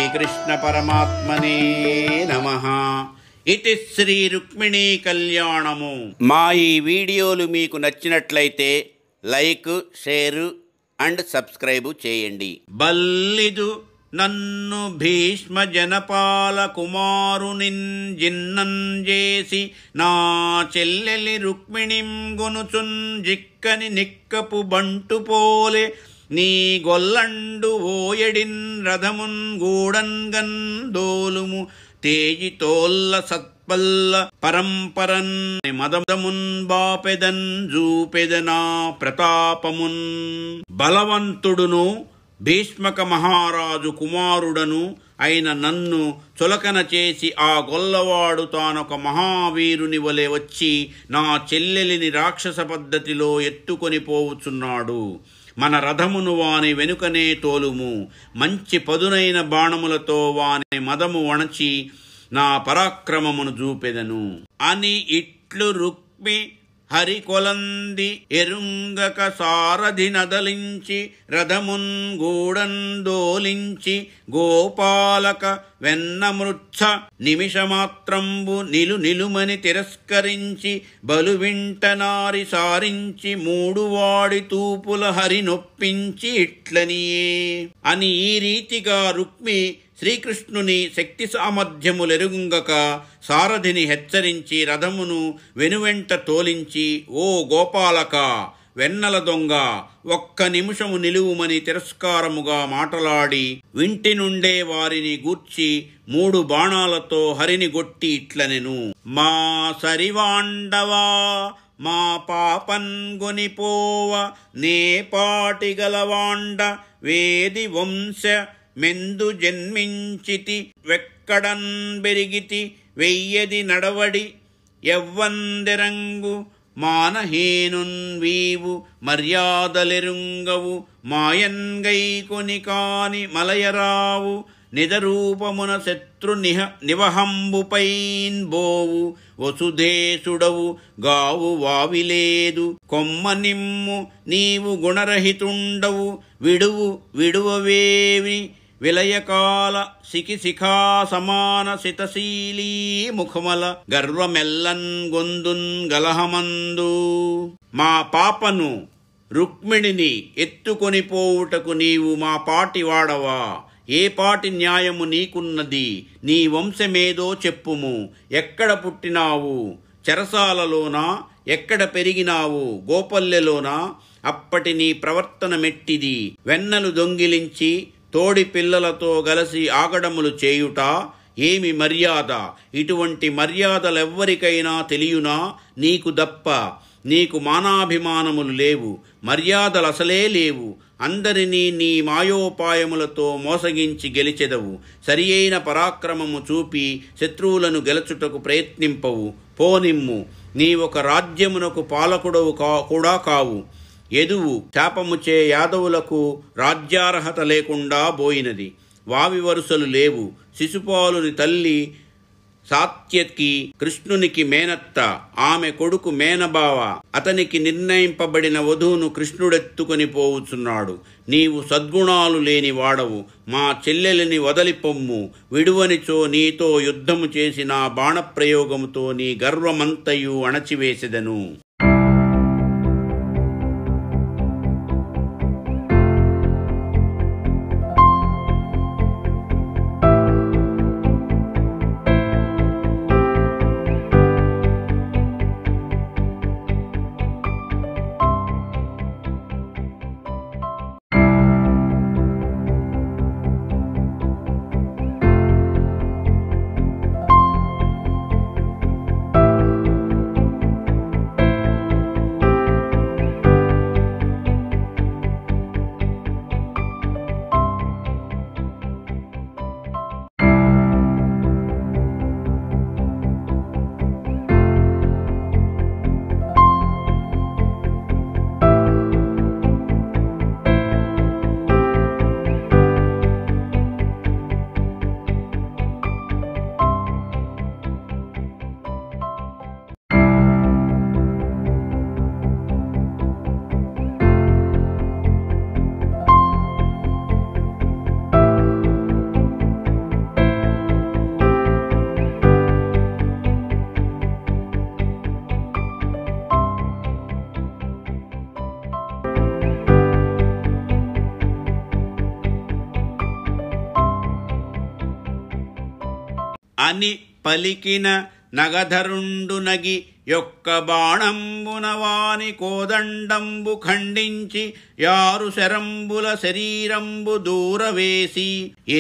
శ్రీకృష్ణ పరమాత్మనే నమః. ఇతి శ్రీ రుక్మిణీ కళ్యాణము. మా ఈ వీడియోలు మీకు నచ్చినట్లయితే లైక్, షేరు అండ్ సబ్స్క్రైబ్ చేయండి. బల్లిదు నన్ను భీష్మ జనపాల కుమారునిన్ జిన్నంజేసి నా చెల్లెలి రుక్మిణిం గొనుచున్ జిక్కని నిక్కపు బంటు పోలే నీ గొల్లండు ఓయడిన్ రథమున్ గూడన్గన్ దోలుము తేజి తోల్ల సత్పల్ల పరంపరన్ మదమున్ బాపెదన్ జూపెదనా ప్రతాపమున్. బలవంతుడును భీష్మక మహారాజు కుమారుడను అయిన నన్ను చులకన చేసి ఆ గొల్లవాడు తానొక మహావీరుని వలె వచ్చి నా చెల్లెలిని రాక్షస పద్ధతిలో ఎత్తుకొని పోవుచున్నాడు. మన రథమును వాని వెనుకనే తోలుము, మంచి పదునైన బాణములతో వాని మదము వణచి నా పరాక్రమమును చూపెదను అని ఇట్లు రుక్మి హరికొలంది ఎరుంగక సారథి నదలించి రథమున్ గూడందోలించి గోపాలక వెన్నమృచ్ఛ నిమిషమాత్రంబు నిలుమని తిరస్కరించి బలువింట నారి సారించి మూడు వాడి తూపుల హరి నొప్పించి ఇట్లనియే అని ఈ రీతిగా రుక్మి శ్రీకృష్ణుని శక్తి సామర్థ్యములెరుంగక సారథిని హెచ్చరించి రథమును వెనువెంట తోలించి, ఓ గోపాలక వెన్నెల దొంగ, ఒక్క నిమిషము నిలువుమని తిరస్కారముగా మాటలాడి వింటి నుండే వారిని గూర్చి మూడు బాణాలతో హరిని గొట్టి ఇట్లనెను. మా సరివాండవా మా పాపన్ గొనిపోవ నే పాటిగలవాండ వేది వంశ మెందు జన్మించితి వెక్కడన్ బెరిగితి వెయ్యది నడవడి ఎవ్వందెరంగు మానహేనున్ వీవు మర్యాదలెరుంగవు మాయన్గై కొని కాని మలయరావు నిజరూపమున శత్రు నివహంబుపైన్ బోవు వసుధేశుడవు గావు వావిలేదు కొమ్మ నిమ్ము నీవు గుణరహితుండవు విడువవేవి విలయకాల శిఖా సమాన సితశీలీ ముఖమల గర్వమెల్లన్ గొందున్ గలహమందు. మా పాపను రుక్మిణిని ఎత్తుకొని పోవుటకు నీవు మా పాటి వాడవా? ఏ పాటి న్యాయము నీకున్నది? నీ వంశమేదో చెప్పుము. ఎక్కడ పుట్టినావు? చెరసాలలోనా? ఎక్కడ పెరిగినావు? గోపల్లెలోనా? అప్పటి నీ ప్రవర్తన మెట్టిది. వెన్నెలు దొంగిలించి తోడి పిల్లలతో గలసి ఆగడములు చేయుట ఏమి మర్యాద? ఇటువంటి మర్యాదలెవ్వరికైనా తెలియునా? నీకు దప్ప. నీకు మానాభిమానములు లేవు, మర్యాదలసలే లేవు. అందరినీ నీ మాయోపాయములతో మోసగించి గెలిచెదవు. సరి అయిన పరాక్రమము చూపి శత్రువులను గెలుచుటకు ప్రయత్నింపవు. పోనిమ్ము, నీ ఒక రాజ్యమునకు పాలకుడవు కూడా కావు. యదువు శాపముచే యాదవులకు రాజ్యార్హత లేకుండా పోయినది. వావి వరుసలు లేవు. శిశుపాలుని తల్లి సాత్యకి కృష్ణునికి మేనత్త, ఆమె కొడుకు మేనబావ. అతనికి నిర్ణయింపబడిన వధువును కృష్ణుడెత్తుకొని పోవుచున్నాడు. నీవు సద్గుణాలు లేని వాడవు. మా చెల్లెలిని వదలిపొమ్ము. విడువనిచో నీతో యుద్ధము చేసి నా బాణప్రయోగముతో నీ గర్వమంతయు అణచివేసెదను. అని పలికిన నగధరుండు నగి యొక్క బాణంబున వాని కోదండంబు ఖండించి 6 శరంబుల శరీరంబు దూరవేసి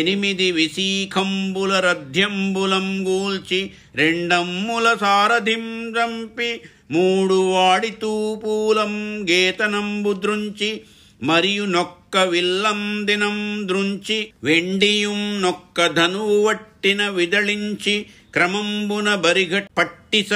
8 విశీఖంబుల రథ్యంబులం గూల్చి 2 సారథిం రంపి 3 వాడి తూపూలం గేతనంబు ద్రుంచి మరియు నొక్క విల్లం దినం ద్రుంచి వెండియుం నొక్క ధనువు వట్టిన విదళించి క్రమంబున బరిగట్ పట్టిస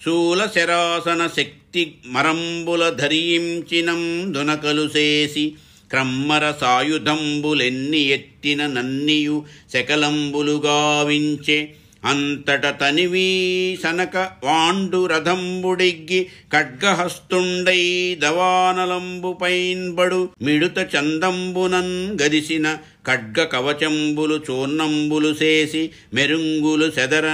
శూల శరాసన శక్తి మరంబుల ధరించినం దునకలు చేసి క్రమ్మర సాయుధంబులెన్ని ఎత్తిన నన్నియు శకలంబులు గావించే అంతట తనివీ సనక వాండు రథంబుడిగ్గి ఖడ్గహస్తుండై దవానలంబు పైన్బడు మిడుత చందంబునన్ గదిసిన ఖడ్గ కవచంబులు చూర్ణంబులు చేసి మెరుంగులు సెదర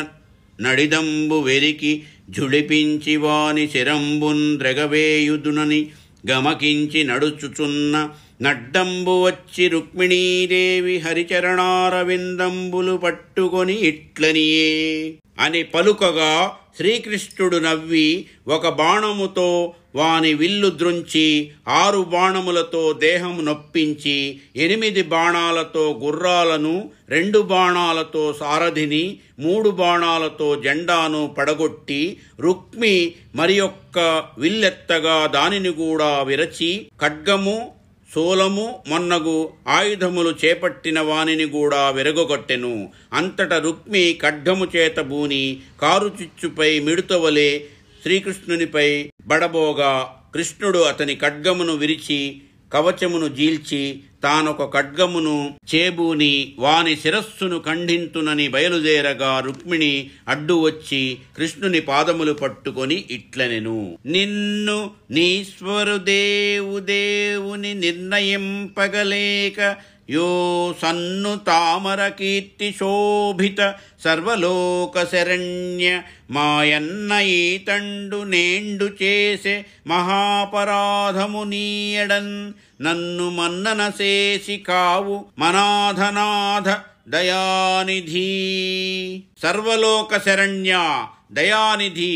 నడిదంబు వెరికి జుడిపించి వాని శిరంబున్ ద్రగవేయుదునని గమకించి నడుచుచున్న నడ్డంబు వచ్చి రుక్మిణీదేవి హరిచరణారవిందంబులు పట్టుకొని ఇట్లనియే అని పలుకగా శ్రీకృష్ణుడు నవ్వి ఒక బాణముతో వాని విల్లు ద్రుంచి 6 బాణములతో దేహము నొప్పించి 8 బాణాలతో గుర్రాలను 2 బాణాలతో సారథిని 3 బాణాలతో జెండాను పడగొట్టి రుక్మి మరి యొక్క విల్లెత్తగా దానిని కూడా విరచి ఖడ్గము శూలము మొన్నగు ఆయుధములు చేపట్టిన వానిని కూడా విరగొట్టెను. అంతట రుక్మి ఖడ్గము చేత బూని కారుచిచ్చుపై మిడుతవలే శ్రీకృష్ణునిపై బడబోగా కృష్ణుడు అతని ఖడ్గమును విరిచి కవచమును జీల్చి తానొక ఖడ్గమును చేబూని వాని శిరస్సును ఖండింతునని బయలుదేరగా రుక్మిణి అడ్డు వచ్చి కృష్ణుని పాదములు పట్టుకొని ఇట్లనెను. నిన్ను నీశ్వరు దేవుని నిర్ణయింపగలేక యో సన్ను తామర కీర్తి శోభిత సర్వలోక శరణ్య మాయన్న ఈతండు నేండు చేసే మహాపరాధము నీయడన్ నన్ను మన్నన చేసి కావు మనాధనాథ దయానిధి. సర్వలోక శరణ్య దయానిధి,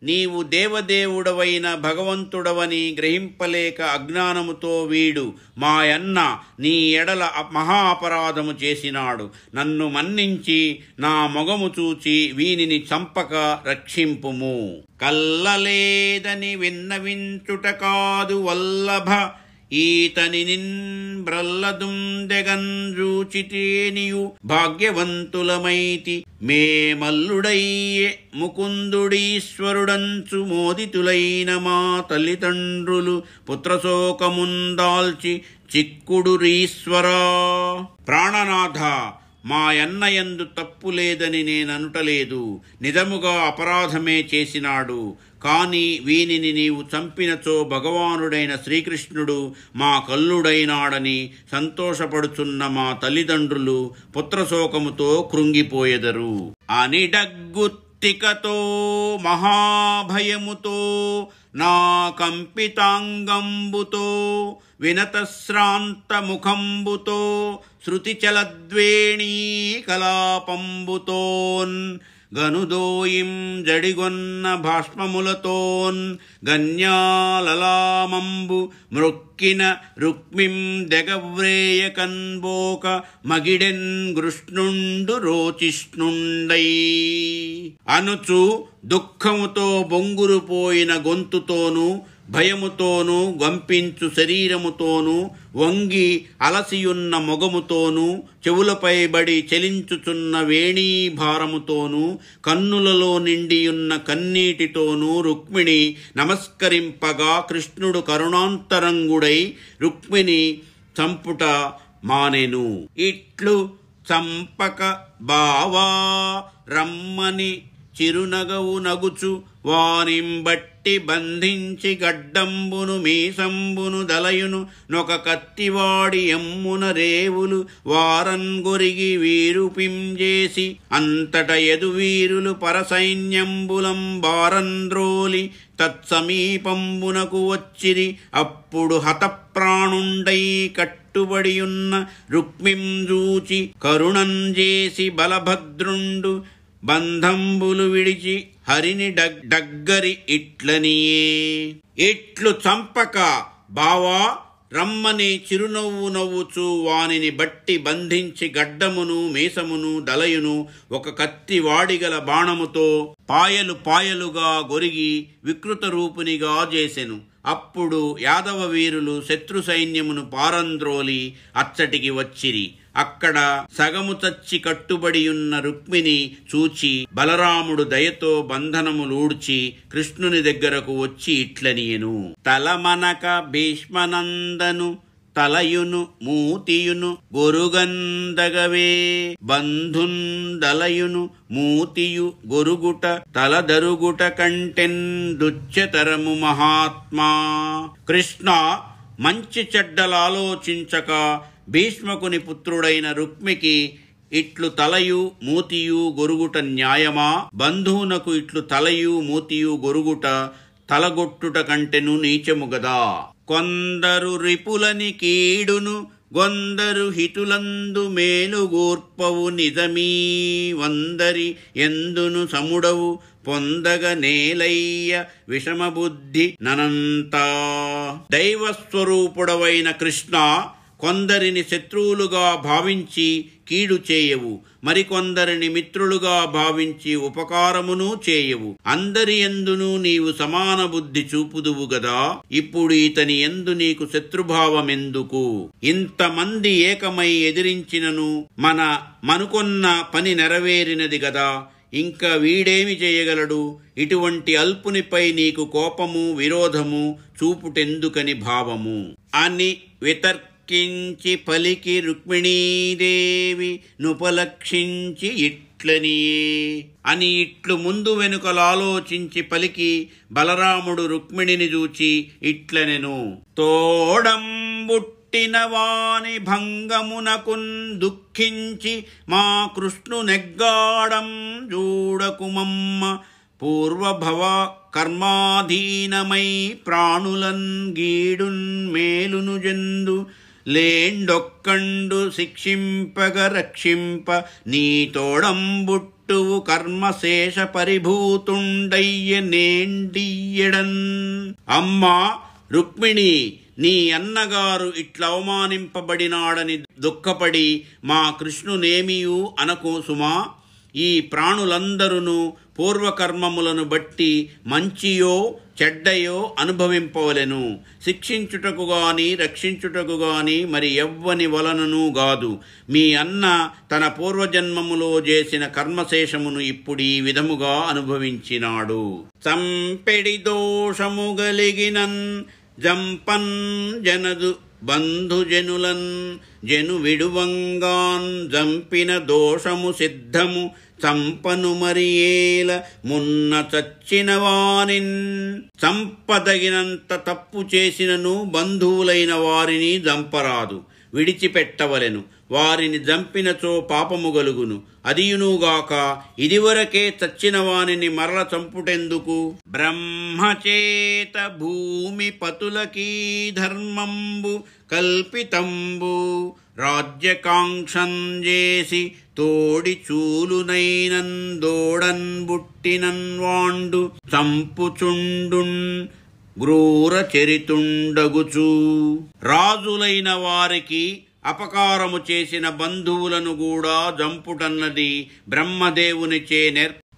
నీవు దేవదేవుడవైన భగవంతుడవని గ్రహింపలేక అజ్ఞానముతో వీడు మాయన్న నీ ఎడల మహా అపరాధము చేసినాడు. నన్ను మన్నించి నా మొగము చూచి వీనిని చంపక రక్షింపుము. కల్లలేదని విన్నవించుట కాదు వల్లభ ఈతని నిన్బ్రల్లదుందెగంజూచితేనియు భాగ్యవంతులమైతి మే మల్లుడయ్యే ముకుందుడీశ్వరుడంచు మోదితులైన మా తల్లిదండ్రులు పుత్రశోకముందాల్చి చిక్కుడురీశ్వరా. ప్రాణనాథ, మా అన్నయందు తప్పు లేదని నేననుటలేదు. నిజముగా అపరాధమే చేసినాడు. కాని వీనిని నీవు చంపినచో భగవానుడైన శ్రీకృష్ణుడు మా కల్లుడైనాడని సంతోషపడుచున్న మా తల్లిదండ్రులు పుత్రశోకముతో కృంగిపోయెదరు. అనిడగ్గుత్తికతో మహాభయముతో నా కంపితాంగంబుతో వినతశ్రాంత ముఖంబుతో శృతిచలద్వేణీ కలాపంబుతోన్ గనుదోయిం జడిగొన్న భాష్మములతోన్ గన్యాలలామంబు మృక్కిన రుక్మిం దెగవ్రేయ కన్బోక మగిడెన్ గృష్ణుండు రోచిష్ణుండై అనుచు దుఃఖముతో బొంగురుపోయిన గొంతుతోనూ భయముతోనూ గంపించు శరీరముతోనూ వంగి అలసియున్న మొగముతోనూ చెవులపై బడి చెలించుచున్న వేణీభారముతోనూ కన్నులలో నిండియున్న కన్నీటితోనూ రుక్మిణి నమస్కరింపగా కృష్ణుడు కరుణాంతరంగుడై రుక్మిణి చంపుట మానెను. ఇట్లు చంపక బావా రమ్మని చిరునగవు నగుచు వారింబట్టి బంధించి గడ్డంబును మీసంబును దలయును నొక కత్తివాడి ఎమ్మున రేవులు వారన్ గొరిగి వీరుపింజేసి అంతట ఎదువీరులు పరసైన్యంబులం బారంద్రోలి తత్సమీపంబునకు వచ్చిరి. అప్పుడు హతప్రాణుండై కట్టుబడియున్న రుక్మిం జూచి కరుణంజేసి బలభద్రుండు బంధంబులు విడిచి హరిని డగ్గరి ఇట్లనియే. ఇట్లు చంపక బావా రమ్మని చిరునవ్వు నవ్వుచూ వానిని బట్టి బంధించి గడ్డమును మీసమును దలయును ఒక కత్తి వాడిగల బాణముతో పాయలు పాయలుగా గొరిగి వికృత రూపునిగా చేసెను. అప్పుడు యాదవ వీరులు శత్రు సైన్యమును పారంద్రోలి అచ్చటికి వచ్చిరి. అక్కడ సగము చచ్చి కట్టుబడియున్న రుక్మిణి చూచి బలరాముడు దయతో బంధనములూడ్చి కృష్ణుని దగ్గరకు వచ్చి ఇట్లనియెను. తలమనక భీష్మనందను తలయును మూతియును గొరుగందగవే బంధుందలయును మూతియు గొరుగుట తలదరుగుట కంటెన్ దుచ్చతరము మహాత్మా. కృష్ణ, మంచి చెడ్డలాలోచించక భీష్మకుని పుత్రుడైన రుక్మికి ఇట్లు తలయు మూతియు గొరుగుట న్యాయమా? బంధువునకు ఇట్లు తలయు మూతియు గొరుగుట తలగొట్టుట కంటెను నీచము గదా. కొందరు రిపులని కీడును గొందరు హితులందు మేలుగూర్పవు నిజమీ వందరి ఎందును సముడవు పొందగ నేలయ్య విషమబుద్ధి ననంతా. దైవస్వరూపుడవైన కృష్ణ, కొందరిని శత్రువులుగా భావించి కీడు చేయవు, మరికొందరిని మిత్రులుగా భావించి ఉపకారమును చేయవు. అందరి ఎందును నీవు సమాన బుద్ధి చూపుదువు గదా. ఇప్పుడు ఇతని ఎందు నీకు శత్రుభావమెందుకు? ఇంతమంది ఏకమై ఎదిరించినను మనుకొన్న పని నెరవేరినది గదా. ఇంకా వీడేమి చేయగలడు? ఇటువంటి అల్పునిపై నీకు కోపము విరోధము చూపుటెందుకని భావము అని వితర్కించి పలికి రుక్మిణీదేవి నుపలక్షించి ఇట్లనియే అని ఇట్లు ముందు వెనుకలాలోచించి పలికి బలరాముడు రుక్మిణిని చూచి ఇట్లనెను. తోడంబుట్టిన వాని భంగమునకున్ దుఃఖించి మా కృష్ణునెగ్గాడం చూడకుమమ్మ. పూర్వభవ కర్మాధీనమై ప్రాణులన్ గీడున్ మేలును జందు లేండొక్కండు శిక్షింపగ రక్షింప నీ తోడంబుట్టువు కర్మశేష పరిభూతుండయ్య నేండియ్యడన్. అమ్మా రుక్మిణి, నీ అన్నగారు ఇట్లా అవమానింపబడినాడని దుఃఖపడి మా కృష్ణునేమియూ అనకు సుమా. ఈ ప్రాణులందరూ పూర్వకర్మములను బట్టి మంచియో చెడ్డయో అనుభవింపవలెను. శిక్షించుటకు గాని రక్షించుటకు గాని మరి ఎవ్వని వలనను గాదు. మీ అన్న తన పూర్వజన్మములో చేసిన కర్మశేషమును ఇప్పుడు ఈ విధముగా అనుభవించినాడు. చంపెడి దోషము గలిగినన్ జంపన్ జనదు బంధుజనులన్ జను విడువంగాన్ జంపిన దోషము సిద్ధము చంపను మరియేల మున్న చచ్చిన వానిన్. చంపదగినంత తప్పు చేసినను బంధువులైన వారిని జంపరాదు, విడిచిపెట్టవలెను. వారిని జంపినచో పాపము గలుగును. అదియునుగాక ఇదివరకే చచ్చిన వానిని మరల చంపుటెందుకు? బ్రహ్మచేత భూమి పతులకీ ధర్మంబు కల్పితంబు రాజ్యకాంక్షం చేసి తోడి చూలునైనన్ దోడన్ బుట్టినన్ వాండు చంపుచుండున్ గ్రూర చరితుండగుచు. రాజులైన వారికి అపకారము చేసిన బంధువులను కూడా జంపుటన్నది బ్రహ్మదేవునిచే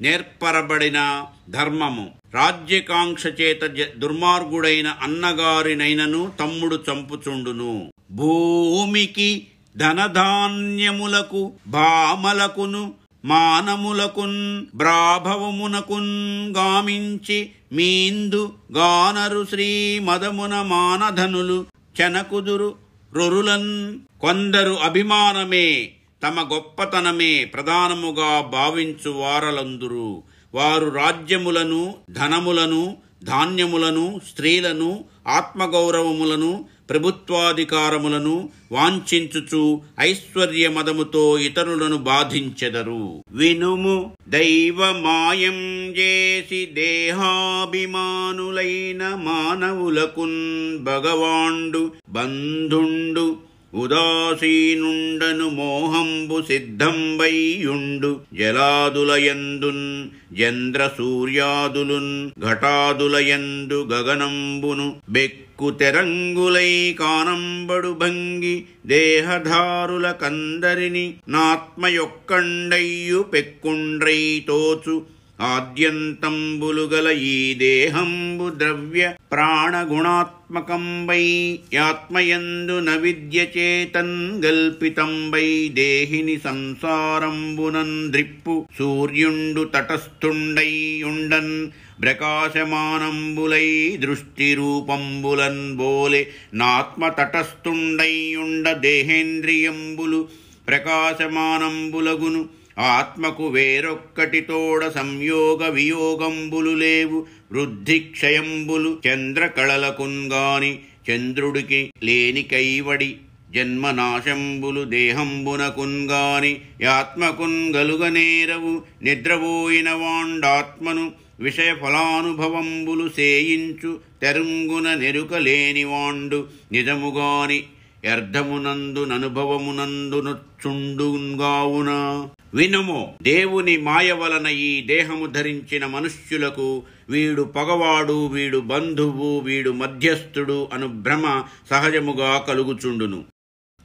నేర్పరబడిన ధర్మము. రాజ్యకాంక్ష చేత దుర్మార్గుడైన అన్నగారినైనను తమ్ముడు చంపుచుండును. భూమికి ధనధాన్యములకు భామలకును మానములకున్ బ్రాభవమునకున్ గామించి మీందు గానరు శ్రీ మదమున మానధనులు చెనకుదురు రొరులన్. కొందరు అభిమానమే తమ గొప్పతనమే ప్రధానముగా భావించు వారలందురు. వారు రాజ్యములను ధనములను ధాన్యములను స్త్రీలను ఆత్మగౌరవములను ప్రభుత్వాధికారములను వాంఛించుచు ఐశ్వర్య మదముతో ఇతరులను బాధించెదరు. వినుము, దైవమాయం చేసి దేహాభిమానులైన మానవులకున్ భగవాండు బంధుండు ఉదాసీనుండను మోహంబు సిద్ధంబైయుండు జలాదులయందున్ చంద్ర సూర్యాదులున్ ఘటాదులయందు గగనంబును బెక్కు తెరంగులై కానంబడు భంగి దేహధారుల కందరిని నాత్మయొక్కండయ్యు పెక్కుండ్రై తోచు ఆద్యంతంబులుగల ఈ దేహంబు ద్రవ్య ప్రాణగుణాత్మకంబై యాత్మయందు నవిద్య చేతన్ గల్పితంబై దేహిని సంసారంబునన్ ద్రిప్పు సూర్యుండు తటస్థుండై ఉండన్ ప్రకాశమానంబులై దృష్టి రూపంబులన్ బోలె నాత్మ తటస్థుండై ఉండ దేహేంద్రియంబులు ప్రకాశమానంబులగును ఆత్మకు వేరొక్కటి తోడ సంయోగ వియోగంబులు లేవు వృద్ధి క్షయంబులు చంద్రకళలకున్గాని చంద్రుడికి లేని కైవడి జన్మనాశంబులు దేహంబునకున్గాని యాత్మకున్ గలుగనేరవు నిద్రపోయిన వాండాత్మను విషయ ఫలానుభవంబులు సేయించు తెరుంగున నెరుకలేనివాండు నిజముగాని అర్థమునందుననుభవమునందునొచ్చుండుగావున. వినుము, దేవుని మాయ వలన ఈ దేహము ధరించిన మనుష్యులకు వీడు పగవాడు, వీడు బంధువు, వీడు మధ్యస్థుడు అను భ్రమ సహజముగా కలుగుచుండును.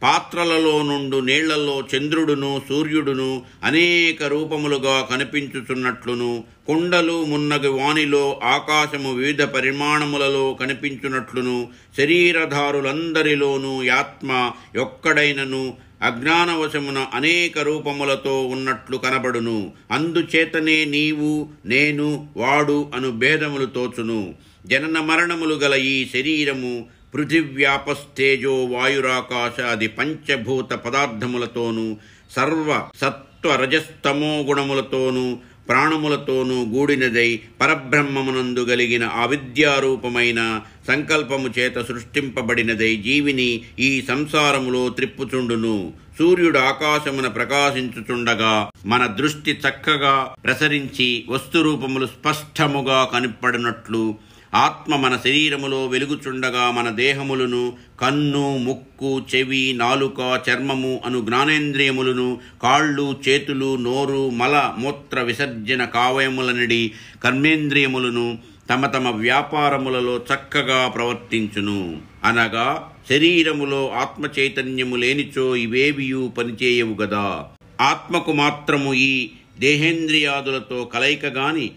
పాత్రలలో నుండు నీళ్లలో చంద్రుడును సూర్యుడును అనేక రూపములుగా కనిపించుచున్నట్లును, కొండలు మున్నగు వానిలో ఆకాశము వివిధ పరిమాణములలో కనిపించున్నట్లును, శరీరధారులందరిలోనూ ఆత్మ ఒక్కడైనను అజ్ఞానవశమున అనేక రూపములతో ఉన్నట్లు కనబడును. అందుచేతనే నీవు, నేను, వాడు అను భేదములు తోచును. జనన మరణములు గల ఈ శరీరము పృథివ్యాపస్తేజో వాయురాకాశాది పంచభూత పదార్థములతోనూ సర్వ సత్వ రజస్తమో గుణములతోనూ ప్రాణములతోనూ గూడినదై పరబ్రహ్మమునందు గలిగిన అవిద్యారూపమైన సంకల్పము చేత సృష్టింపబడినదై జీవిని ఈ సంసారములో త్రిప్పుచుండును. సూర్యుడు ఆకాశమున ప్రకాశించుచుండగా మన దృష్టి చక్కగా ప్రసరించి వస్తురూపములు స్పష్టముగా కనపడినట్లు ఆత్మ మన శరీరములో వెలుగుచుండగా మన దేహములను కన్ను, ముక్కు, చెవి, నాలుక, చర్మము అను జ్ఞానేంద్రియములను, కాళ్ళు, చేతులు, నోరు, మల మూత్ర విసర్జన కావయములనడి కర్మేంద్రియములను తమ తమ వ్యాపారములలో చక్కగా ప్రవర్తించును. అనగా శరీరములో ఆత్మ చైతన్యము లేనిచో ఇవేవియూ పనిచేయవు గదా. ఆత్మకు మాత్రము ఈ దేహేంద్రియాదులతో కలయిక గాని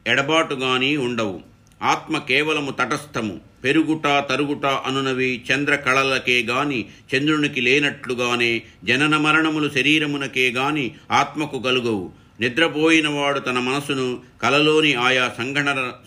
ఎడబాటు గాని ఉండవు. ఆత్మ కేవలము తటస్థము. పెరుగుట తరుగుట అనునవి చంద్రకళలకే గాని చంద్రునికి లేనట్లుగానే జనన మరణములు శరీరమునకే గాని ఆత్మకు కలుగవు. నిద్రపోయినవాడు తన మనసును కలలోని ఆయా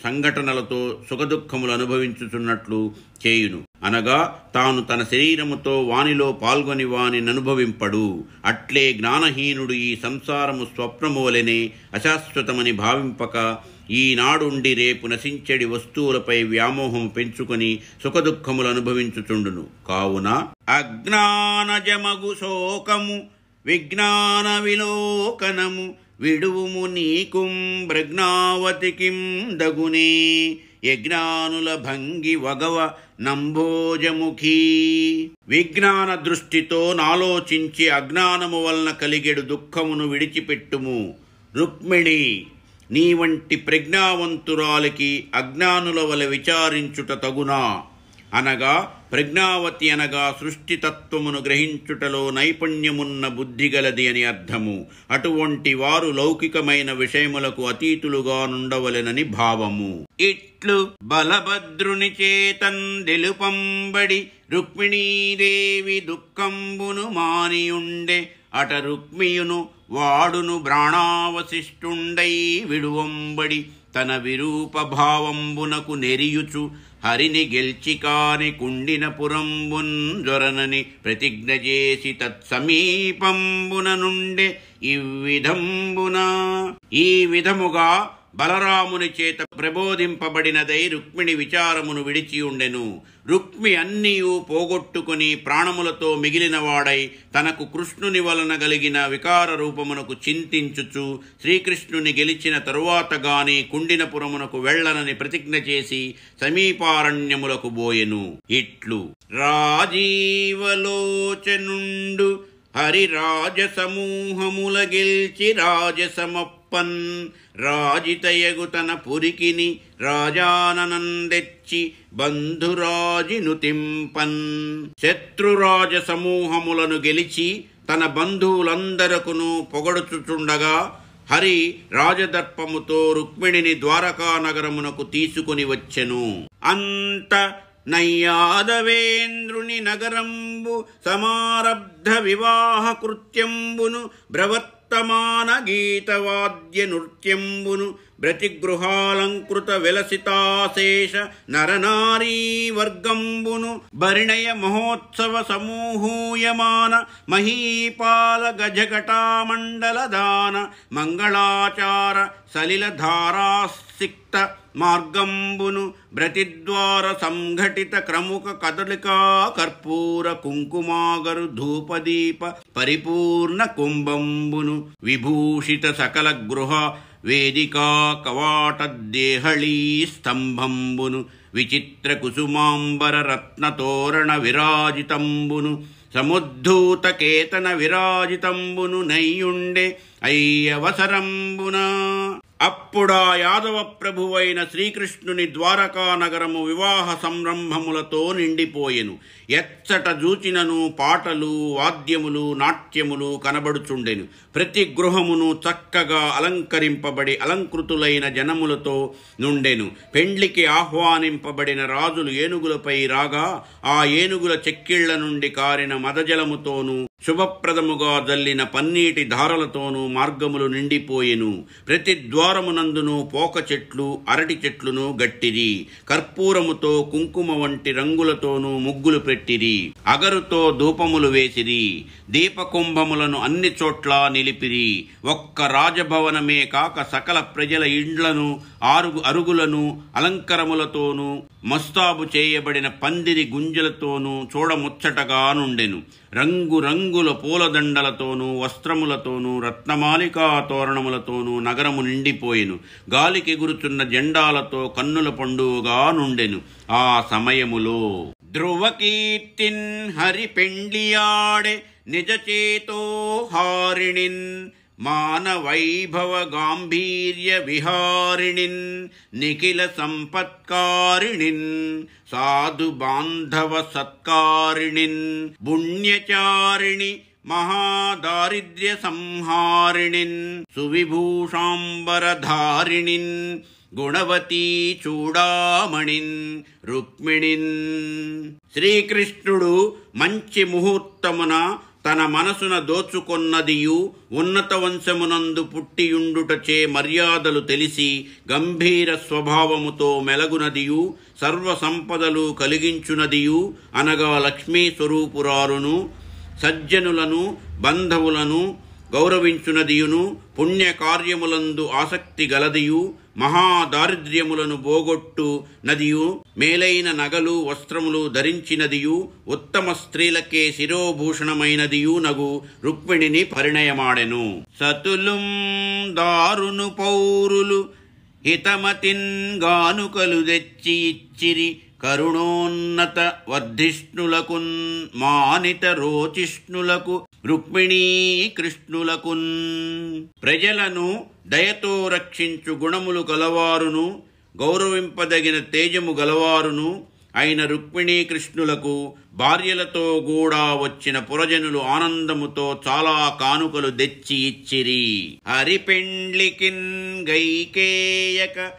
సంఘటనలతో సుఖదుఖములు అనుభవించుచున్నట్లు చేయును. అనగా తాను తన శరీరముతో వానిలో పాల్గొని వానిని అనుభవింపడు. అట్లే జ్ఞానహీనుడు ఈ సంసారము స్వప్నము వలెనే అశాశ్వతమని భావింపక ఈనాడుండి రేపు నశించెడి వస్తువులపై వ్యామోహము పెంచుకొని సుఖదుఖములు అనుభవించుచుండును. కావున అజ్ఞానజమగు శోకము విజ్ఞాన విలోకనము విడువుము నీకుం ప్రజ్ఞావతికిం దగునే యజ్ఞానుల భంగి వగవ నంభోజముఖీ. విజ్ఞాన దృష్టితో నాలోచించి అజ్ఞానము వలన కలిగెడు దుఃఖమును విడిచిపెట్టుము. రుక్మిణి, నీ వంటి ప్రజ్ఞావంతురాలికి అజ్ఞానుల వలె విచారించుట తగునా? అనగా ప్రజ్ఞావతి అనగా సృష్టితత్వమును గ్రహించుటలో నైపుణ్యమున్న బుద్ధిగలది అని అర్థము. అటువంటి వారు లౌకికమైన విషయములకు అతీతులుగా నుండవలెనని భావము. ఇట్లు బలభద్రుని చేతన్ తెలుపంబడి రుక్మిణీదేవి దుఃఖంబును మానియుండె. అట రుక్మియును వాడును ప్రాణావశిష్టుండై విడువంబడి తన విరూపభావంబునకు నెరియుచు హరిని గెల్చికాని కుండిన పురంబున్ జొరనని ప్రతిజ్ఞ చేసి తత్సమీపంబున నుండే ఇవ్విధంబున. ఈ విధముగా బలరాముని చేత ప్రబోధింపబడినదై రుక్మిణి విచారమును విడిచియుండెను. రుక్మి అన్నీయూ పోగొట్టుకుని ప్రాణములతో మిగిలినవాడై తనకు కృష్ణుని వలన కలిగిన వికార రూపమునకు చింతించుచు శ్రీకృష్ణుని గెలిచిన తరువాత గాని కుండినపురమునకు వెళ్ళనని ప్రతిజ్ఞ చేసి సమీపారణ్యములకు బోయెను. ఇట్లు రాజీవలోచనుండు హరిరాజ సమూహముల గెల్చి రాజసమప్పన్ రాజితయగు తన పురికిని రాజాననందెచ్చి బంధురాజిను తింపన్. శత్రురాజ సమూహములను గెలిచి తన బంధువులందరకును పొగడుచుచుండగా హరి రాజదర్పముతో రుక్మిణిని ద్వారకా నగరమునకు తీసుకుని వచ్చెను. అంత నయ్యాదవేంద్రుని నగరంబు సమారబ్ధ వివాహ కృత్యంబును బ్రవర్తమాన గీతవాద్య నృత్యంబును బ్రతిగృహాలంకృత విలసితాశేష నరనారీ వర్గంబును పరిణయ మహోత్సవ సమూహూయమాన మహీపాల గజఘటామండల దాన మంగళాచార సలిల ధారాసిక్త మార్గంబును బ్రతిద్వార సంఘటిత క్రముక కదలికా కర్పూర కుంకుమాగరు ధూపదీప పరిపూర్ణ కుంభంబును విభూషిత సకల గృహ వేదికా కవాటదేహళీ స్తంభంబును విచిత్ర కుసుమాంబర రత్నతోరణ విరాజితంబును సముద్ధూత కేతన విరాజితంబును నయ్యుండే అయ్యవసరంబున. అప్పుడా యాదవ ప్రభువైన శ్రీకృష్ణుని ద్వారకా నగరము వివాహ సంరంభములతో నిండిపోయెను. ఎచ్చట జూచినను పాటలు వాద్యములు నాట్యములు కనబడుచుండెను. ప్రతి గృహమును చక్కగా అలంకరింపబడి అలంకృతులైన జనములతో నుండెను. పెండ్లికి ఆహ్వానింపబడిన రాజులు ఏనుగులపై రాగా ఆ ఏనుగుల చెక్కిళ్ల నుండి కారిన మదజలముతోనూ శుభప్రదముగా జల్లిన పన్నీటి ధారలతోనూ మార్గములు నిండిపోయెను. ప్రతి ద్వారమునందును పోక చెట్లు అరటి చెట్లును గట్టిరి. కర్పూరముతో కుంకుమ వంటి రంగులతోనూ ముగ్గులు పెట్టిరి. అగరుతో ధూపములు వేసిరి. దీపకుంభములను అన్ని చోట్ల నిలిపిరి. ఒక్క రాజభవనమే కాక సకల ప్రజల ఇండ్లను అరుగులను అలంకరములతోనూ మస్తాబు చేయబడిన పందిరి గుంజలతోనూ చూడముచ్చటగా నుండెను. రంగురంగుల పూలదండలతోనూ వస్త్రములతోనూ రత్నమాలికా తోరణములతోనూ నగరము నిండిపోయెను. గాలికెగురుచున్న జెండాలతో కన్నుల పండుగగా నుండెను. ఆ సమయములో ధ్రువకీర్తిన్ హరి పెండ్లియాడే నిజచేతో హారిణిన్ మానవైభవ గాంభీర్య విహారిణిన్ నిఖిల సంపత్కారిణిన్ సాధు బాంధవ సత్కారిణిన్ పుణ్యచారిణి మహాదారిద్ర్య సంహారిణిన్ సువిభూషాంబరధారిణిన్ గుణవతీ చూడామణిన్ రుక్మిణిన్. శ్రీకృష్ణుడు మంచి ముహూర్తమున తన మనసున దోచుకొన్నదియు ఉన్నత వంశమునందు పుట్టియుండుటచే మర్యాదలు తెలిసి గంభీర స్వభావముతో మెలగునదియు సర్వ సంపదలు కలిగించునదియు అనగా లక్ష్మీ స్వరూపురాలును సజ్జనులను బంధవులను గౌరవించునదియును పుణ్యకార్యములందు ఆసక్తి గలదియు మహాదారిద్ర్యములను బోగొట్టు నదియు మేలైన నగలు వస్త్రములు ధరించినదియు ఉత్తమ స్త్రీలకే శిరోభూషణమైనదియు నగు రుక్మిణిని పరిణయమాడెను. సతులుం దారును పౌరులు హితమతిన్ గానుకలు తెచ్చి ఇచ్చిరి కరుణోన్నత వర్ధిష్ణులకున్ మానిత రోచిష్ణులకు రుక్మిణీ కృష్ణులకున్. ప్రజలను దయతో రక్షించు గుణములు గలవారును గౌరవింపదగిన తేజము గలవారును అయిన రుక్మిణీ కృష్ణులకు భార్యలతో కూడా వచ్చిన పురజనులు ఆనందముతో చాలా కానుకలు తెచ్చి ఇచ్చిరి. హరిపెండ్లికిన్ గైకేయక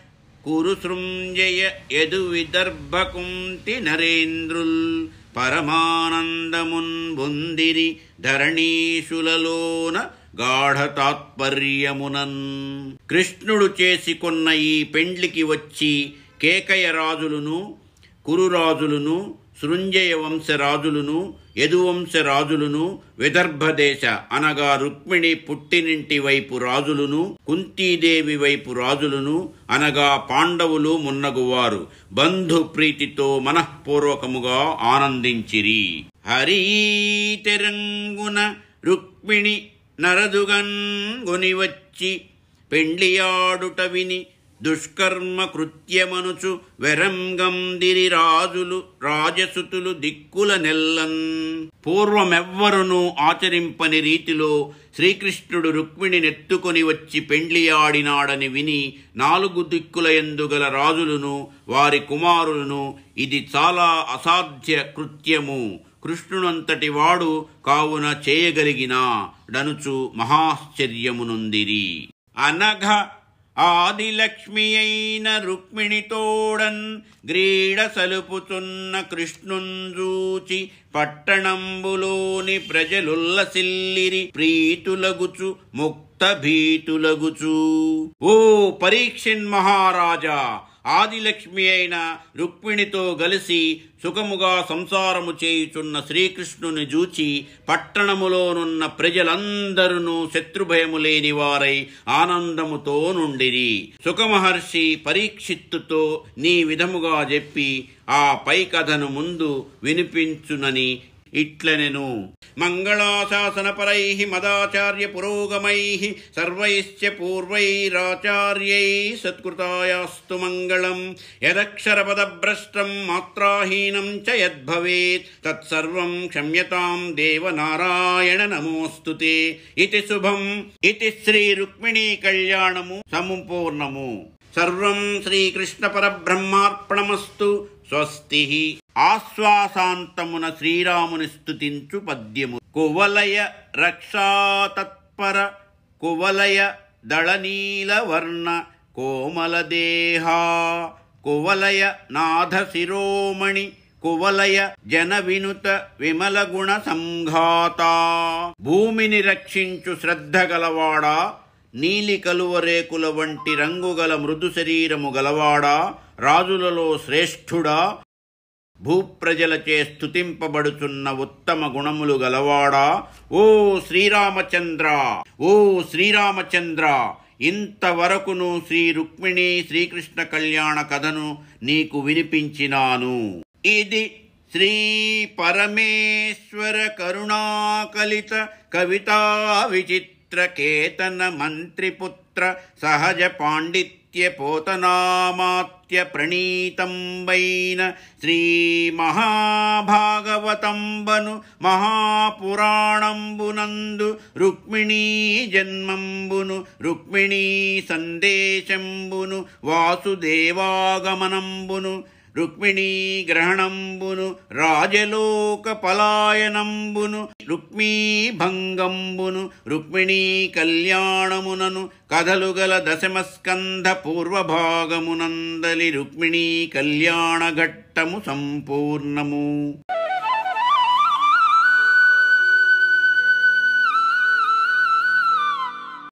కురు సృంజయ యదు విదర్భకుంతి నరేంద్రుల్ పరమానందమున్ బొందిరి ధరణీషులలోన గాఢ తాత్పర్యమునన్. కృష్ణుడు చేసుకొన్న ఈ పెండ్లికి వచ్చి కేకయ రాజులను కురురాజులను సృంజయ వంశరాజులును యదువంశరాజులును విదర్భదేశ అనగా రుక్మిణి పుట్టినింటి వైపు రాజులును కుంతీదేవి వైపు రాజులును అనగా పాండవులు మున్నగువారు బంధు ప్రీతితో మనఃపూర్వకముగా ఆనందించిరి. హరీతెరంగున రుక్మిణి నరదుగన్ గొనివచ్చి పెండ్లియాడుట విని దుష్కర్మ కృత్యమనుచు వెరంగందిరి రాజులు రాజసుతులు దిక్కుల నెల్లన్. పూర్వమెవ్వరునూ ఆచరింపని రీతిలో శ్రీకృష్ణుడు రుక్మిణి నెత్తుకొని వచ్చి పెండ్లియాడినాడని విని 4 దిక్కుల యందుగల రాజులను వారి కుమారులను ఇది చాలా అసాధ్య కృత్యము, కృష్ణునంతటి వాడు కావున చేయగలిగిన డనుచు మహాశ్చర్యమునుందిరి. అనఘ ఆదిలక్ష్మి అయిన రుక్మిణితోడన్ గ్రీడ సలుపుచున్న కృష్ణుంజూచి పట్టణంబులోని ప్రజలుల్లసిల్లిరి ప్రీతులగుచు ముక్త భీతులగుచు. ఓ పరీక్షిన్ మహారాజా, ఆదిలక్ష్మి అయిన రుక్మిణితో గలిసి సుఖముగా సంసారము చేయుచున్న శ్రీకృష్ణుని జూచి పట్టణములోనున్న ప్రజలందరూ శత్రుభయము లేని వారై ఆనందముతో నుండిరి. సుఖమహర్షి పరీక్షిత్తుతో నీ విధముగా చెప్పి ఆ పై కథను ముందు వినిపించునని ఇట్లనెను. మంగళాశాసనపరైః మదాచార్య పురోగమైః సర్వైశ్చ పూర్వైరాచార్యైః సత్కృతాయాస్తు మంగళం. యదక్షరపదభ్రష్టం మాత్రాహీనం చ యద్భవేత్ తత్సర్వం క్షమ్యతాం దేవనారాయణ నమోస్తుతే. ఇతి శుభం. ఇతి శ్రీ రుక్మిణీ కళ్యాణము సంపూర్ణము. సర్వం శ్రీకృష్ణ పరబ్రహ్మార్పణమస్తు. స్వస్తి. ఆశ్వాసాంతమున శ్రీరాముని స్తుతించు పద్యము. కువలయ రక్షాతత్పర కువలయ దళనీలవర్ణ కోమలదేహా కువలయ నాథ శిరోమణి కువలయ జన వినుత విమల గుణ సంఘాత. భూమిని రక్షించు శ్రద్ధ గలవాడా, నీలి కలువరేకుల వంటి రంగుగల మృదు శరీరము గలవాడా, రాజులలో శ్రేష్ఠుడా, భూప్రజలచే స్తుతింపబడుచున్న ఉత్తమ గుణములు గలవాడా, ఓ శ్రీరామచంద్ర, ఓ శ్రీరామచంద్ర, ఇంతవరకును శ్రీ రుక్మిణి శ్రీకృష్ణ కళ్యాణ కథను నీకు వినిపించినాను. ఇది శ్రీ పరమేశ్వర కరుణాకలిత కవితా విచిత్ర కేతన మంత్రిపుత్ర సహజ పాండిత్య పోతనామాత్య ప్రణీతంబైన శ్రీ మహాభాగవతంబను మహాపురాణంబునందు రుక్మిణీ జన్మంబును రుక్మిణీ సందేశంబును వాసుదేవాగమనంబును రుక్మిణీ గ్రహణంబును రాజలోక పలాయనంబును రుక్మీ భంగంబును రుక్మిణీ కళ్యాణమునను కథలుగల దశమస్కంధ పూర్వభాగమునందలి రుక్మిణీ కళ్యాణ ఘట్టము సంపూర్ణము.